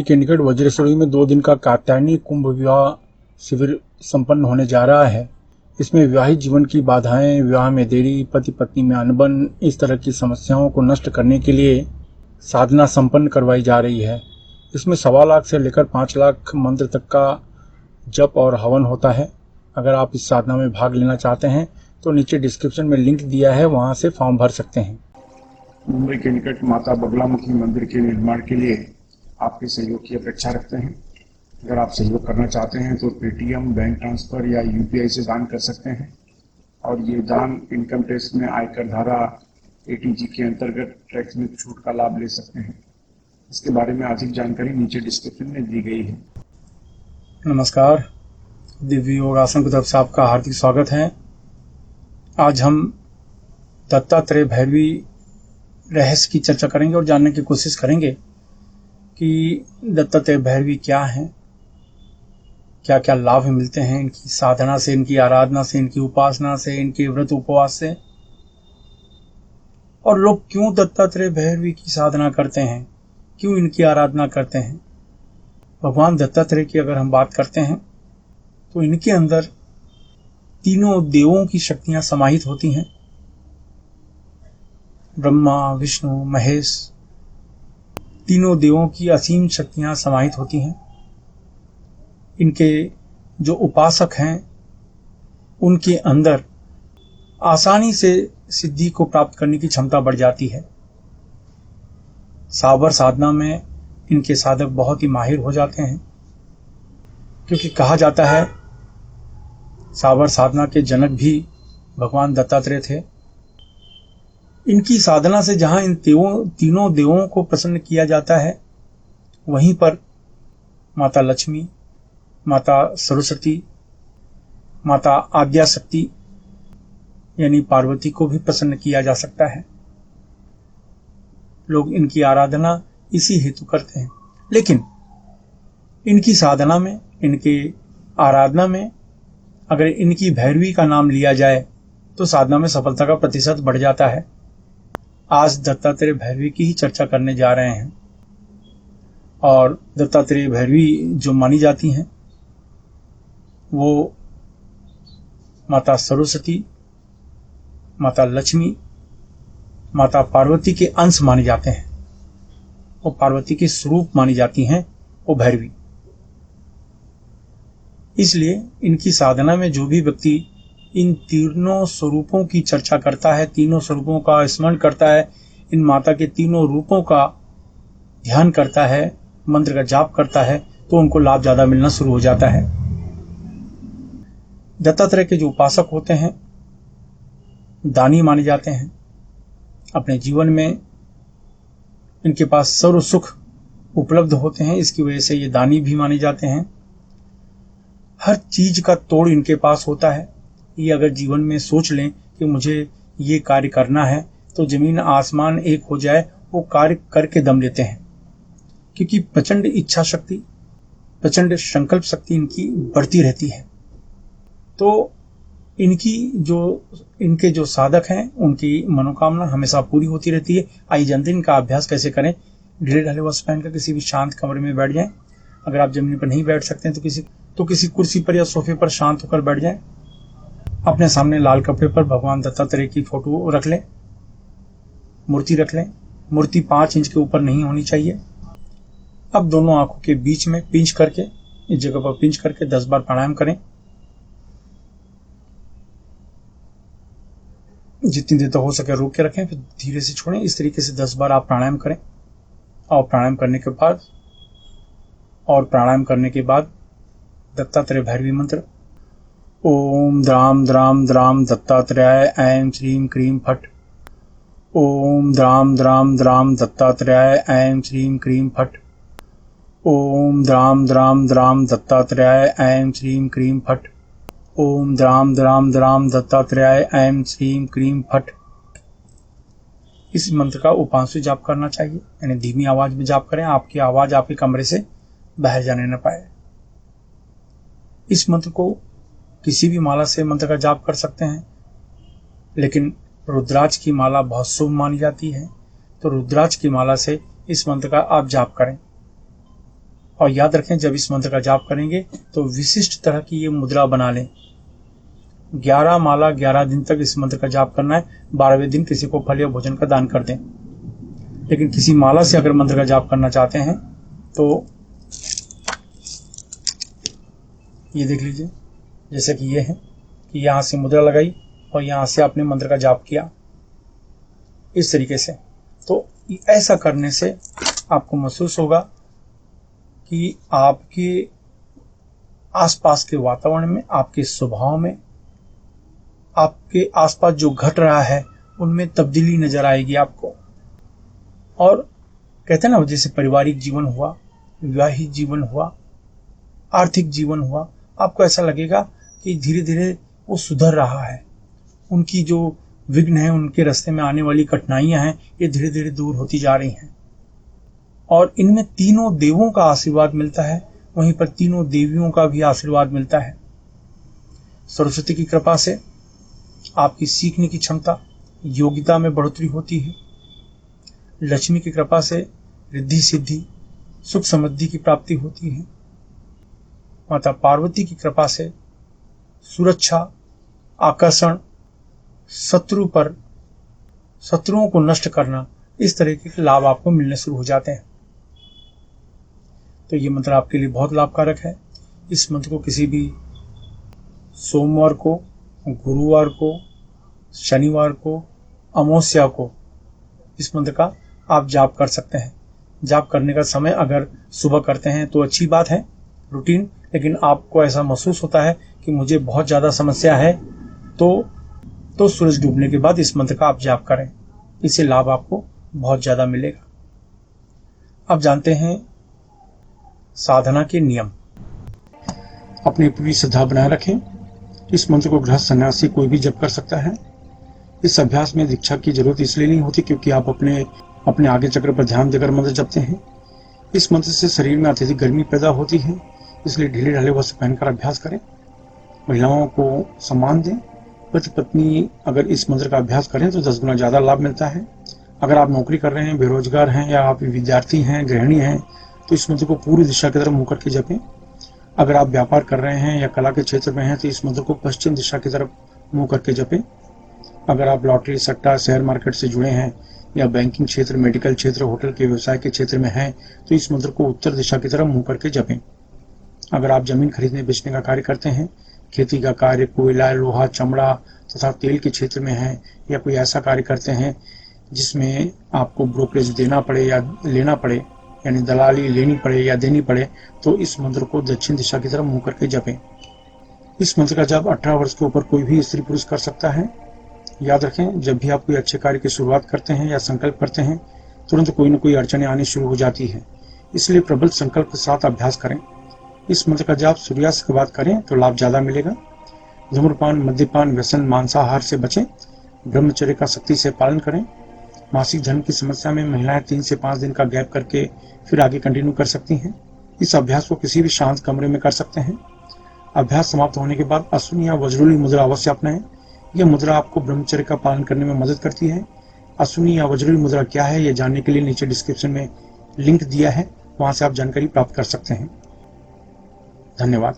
मुंबई के निकट वज्रेश्वरी में 2 दिन का कात्यायनी कुंभ विवाह शिविर संपन्न होने जा रहा है। इसमें विवाहित जीवन की बाधाएं, विवाह में देरी, पति पत्नी में अनबन, इस तरह की समस्याओं को नष्ट करने के लिए साधना संपन्न करवाई जा रही है। इसमें 1.25 लाख से लेकर 5 लाख मंत्र तक का जप और हवन होता है। अगर आप इस साधना में भाग लेना चाहते हैं तो नीचे डिस्क्रिप्शन में लिंक दिया है, वहां से फॉर्म भर सकते हैं। मुंबई के निकट माता बगलामुखी मंदिर के निर्माण के लिए आपके सहयोग की अपेक्षा रखते हैं। अगर आप सहयोग करना चाहते हैं तो पेटीएम, बैंक ट्रांसफर या यूपीआई से दान कर सकते हैं और ये दान इनकम टैक्स में आयकर धारा 80G के अंतर्गत टैक्स में छूट का लाभ ले सकते हैं। इसके बारे में अधिक जानकारी नीचे डिस्क्रिप्शन में दी गई है। नमस्कार, दिव्य योगासन की तरफ से आपका हार्दिक स्वागत है। आज हम दत्तात्रेय भैरवी रहस्य की चर्चा करेंगे और जानने की कोशिश करेंगे कि दत्तात्रेय भैरवी क्या हैं, क्या क्या लाभ मिलते हैं इनकी साधना से, इनकी आराधना से, इनकी उपासना से, इनके व्रत उपवास से, और लोग क्यों दत्तात्रेय भैरवी की साधना करते हैं, क्यों इनकी आराधना करते हैं। भगवान दत्तात्रेय की अगर हम बात करते हैं तो इनके अंदर तीनों देवों की शक्तियां समाहित होती हैं। ब्रह्मा, विष्णु, महेश, तीनों देवों की असीम शक्तियां समाहित होती हैं। इनके जो उपासक हैं उनके अंदर आसानी से सिद्धि को प्राप्त करने की क्षमता बढ़ जाती है। साबर साधना में इनके साधक बहुत ही माहिर हो जाते हैं, क्योंकि कहा जाता है साबर साधना के जनक भी भगवान दत्तात्रेय थे। इनकी साधना से जहां इन तीनों देवों को प्रसन्न किया जाता है, वहीं पर माता लक्ष्मी, माता सरस्वती, माता आद्या शक्ति यानी पार्वती को भी प्रसन्न किया जा सकता है। लोग इनकी आराधना इसी हेतु करते हैं। लेकिन इनकी साधना में, इनके आराधना में अगर इनकी भैरवी का नाम लिया जाए तो साधना में सफलता का प्रतिशत बढ़ जाता है। आज दत्तात्रेय भैरवी की ही चर्चा करने जा रहे हैं। और दत्तात्रेय भैरवी जो मानी जाती हैं वो माता सरस्वती, माता लक्ष्मी, माता पार्वती के अंश माने जाते हैं। वो पार्वती के स्वरूप मानी जाती हैं वो भैरवी। इसलिए इनकी साधना में जो भी व्यक्ति इन तीनों स्वरूपों की चर्चा करता है, तीनों स्वरूपों का स्मरण करता है, इन माता के तीनों रूपों का ध्यान करता है, मंत्र का जाप करता है, तो उनको लाभ ज्यादा मिलना शुरू हो जाता है। दत्तात्रेय के जो उपासक होते हैं दानी माने जाते हैं। अपने जीवन में इनके पास सर्व सुख उपलब्ध होते हैं, इसकी वजह से ये दानी भी माने जाते हैं। हर चीज का तोड़ इनके पास होता है। ये अगर जीवन में सोच लें कि मुझे ये कार्य करना है तो जमीन आसमान एक हो जाए, वो कार्य करके दम लेते हैं, क्योंकि प्रचंड इच्छा शक्ति, प्रचंड संकल्प शक्ति इनकी बढ़ती रहती है। तो इनके जो साधक हैं उनकी मनोकामना हमेशा पूरी होती रहती है। आइए जानते हैं इनका अभ्यास कैसे करें। ढीले ढाले वस्त्र पहनकर किसी भी शांत कमरे में बैठ जाएं। अगर आप जमीन पर नहीं बैठ सकते हैं तो किसी कुर्सी पर या सोफे पर शांत होकर बैठ जाएं। अपने सामने लाल कपड़े पर भगवान दत्तात्रेय की फोटो रख लें, मूर्ति रख लें। मूर्ति 5 इंच के ऊपर नहीं होनी चाहिए। अब दोनों आंखों के बीच में पिंच करके, इस जगह पर पिंच करके 10 बार प्राणायाम करें। जितनी देर तक हो सके रोक के रखें, फिर धीरे से छोड़ें। इस तरीके से 10 बार आप प्राणायाम करें। और प्राणायाम करने के बाद दत्तात्रेय भैरवी मंत्र ओम द्राम द्राम द्राम दत्तात्रेयाय ऐं श्रीं क्रीं फट्। ओम द्राम द्राम द्राम दत्तात्रेयाय ऐं श्रीं क्रीं फट्। ओम द्राम द्राम द्राम दत्तात्रेयाय ऐं श्रीं क्रीं फट्। ओम द्राम द्राम द्राम दत्तात्रेयाय ऐं श्रीं क्रीं फट्। इस मंत्र का उपांशु जाप करना चाहिए, यानी धीमी आवाज में जाप करें। आपकी आवाज आपके कमरे से बाहर जाने न पाए। इस मंत्र को किसी भी माला से मंत्र का जाप कर सकते हैं, लेकिन रुद्राक्ष की माला बहुत शुभ मानी जाती है, तो रुद्राक्ष की माला से इस मंत्र का आप जाप करें। और याद रखें, जब इस मंत्र का जाप करेंगे तो विशिष्ट तरह की ये मुद्रा बना लें। 11 माला 11 दिन तक इस मंत्र का जाप करना है। 12वें दिन किसी को फल या भोजन का दान कर दें। लेकिन किसी माला से अगर मंत्र का जाप करना चाहते हैं तो ये देख लीजिए, जैसे कि ये है कि यहाँ से मुद्रा लगाई और यहाँ से आपने मंत्र का जाप किया इस तरीके से। तो ऐसा करने से आपको महसूस होगा कि आपके आसपास के वातावरण में, आपके स्वभाव में, आपके आसपास जो घट रहा है उनमें तब्दीली नजर आएगी आपको। और कहते हैं ना, जैसे पारिवारिक जीवन हुआ, विवाहित जीवन हुआ, आर्थिक जीवन हुआ, आपको ऐसा लगेगा कि धीरे धीरे वो सुधर रहा है। उनकी जो विघ्न है, उनके रास्ते में आने वाली कठिनाइयां हैं, ये धीरे धीरे दूर होती जा रही हैं। और इनमें तीनों देवों का आशीर्वाद मिलता है, वहीं पर तीनों देवियों का भी आशीर्वाद मिलता है। सरस्वती की कृपा से आपकी सीखने की क्षमता, योग्यता में बढ़ोतरी होती है। लक्ष्मी की कृपा से रिद्धि सिद्धि, सुख समृद्धि की प्राप्ति होती है। माता पार्वती की कृपा से सुरक्षा, आकर्षण, शत्रुओं को नष्ट करना, इस तरह के लाभ आपको मिलने शुरू हो जाते हैं। तो ये मंत्र आपके लिए बहुत लाभकारक है। इस मंत्र को किसी भी सोमवार को, गुरुवार को, शनिवार को, अमावस्या को इस मंत्र का आप जाप कर सकते हैं। जाप करने का समय अगर सुबह करते हैं तो अच्छी बात है, रूटीन। लेकिन आपको ऐसा महसूस होता है कि मुझे बहुत ज़्यादा समस्या है तो सूरज डूबने के बाद इस मंत्र का आप जाप करें। इससे लाभ आपको बहुत ज़्यादा मिलेगा। अब जानते हैं साधना के नियम। अपनी पूरी श्रद्धा बनाए रखें। इस मंत्र को गृहस्थ सन्यासी कोई भी जप कर सकता है। इस अभ्यास में दीक्षा की जरूरत इसलिए नहीं होती क्योंकि आप अपने आगे चक्र पर ध्यान देकर मंत्र जपते हैं। इस मंत्र से शरीर में अत्यधिक गर्मी पैदा होती है, इसलिए ढीले ढाले वस्त्र पहनकर अभ्यास करें। महिलाओं को सम्मान दें। पति पत्नी अगर इस मंत्र का अभ्यास करें तो 10 गुना ज़्यादा लाभ मिलता है। अगर आप नौकरी कर रहे हैं, बेरोजगार हैं या आप विद्यार्थी हैं, गृहिणी हैं, तो इस मंत्र को पूरी दिशा की तरफ मुँह करके जपें। अगर आप व्यापार कर रहे हैं या कला के क्षेत्र में हैं तो इस मंत्र को पश्चिम दिशा की तरफ मुँह करके जपें। अगर आप लॉटरी, सट्टा, शेयर मार्केट से जुड़े हैं या बैंकिंग क्षेत्र, मेडिकल क्षेत्र, होटल के व्यवसाय के क्षेत्र में हैं तो इस मंत्र को उत्तर दिशा की तरफ मुँह करके जपें। अगर आप जमीन खरीदने बेचने का कार्य करते हैं, खेती का कार्य, कोयला, लोहा, चमड़ा तथा तेल के क्षेत्र में हैं या कोई ऐसा कार्य करते हैं जिसमें आपको ब्रोकरेज देना पड़े या लेना पड़े, यानी दलाली लेनी पड़े या देनी पड़े, तो इस मंत्र को दक्षिण दिशा की तरफ मुँह करके जपें। इस मंत्र का जाप 18 वर्ष के ऊपर कोई भी स्त्री पुरुष कर सकता है। याद रखें, जब भी आप कोई अच्छे कार्य की शुरुआत करते हैं या संकल्प करते हैं, तुरंत कोई न कोई अड़चनें आनी शुरू हो जाती है। इसलिए प्रबल संकल्प के साथ अभ्यास करें। इस मंत्र का जाप सूर्यास्त के बाद करें तो लाभ ज़्यादा मिलेगा। धूम्रपान, मद्यपान, व्यसन, मांसाहार से बचें। ब्रह्मचर्य का सख्ती से पालन करें। मासिक धर्म की समस्या में महिलाएं 3 से 5 दिन का गैप करके फिर आगे कंटिन्यू कर सकती हैं। इस अभ्यास को किसी भी शांत कमरे में कर सकते हैं। अभ्यास समाप्त होने के बाद अश्विनी या वज्रोली मुद्रा अवश्य अपनाएं। यह मुद्रा आपको ब्रह्मचर्य का पालन करने में मदद करती है। अश्विनी या वज्रोली मुद्रा क्या है, यह जानने के लिए नीचे डिस्क्रिप्शन में लिंक दिया है, वहां से आप जानकारी प्राप्त कर सकते हैं। धन्यवाद।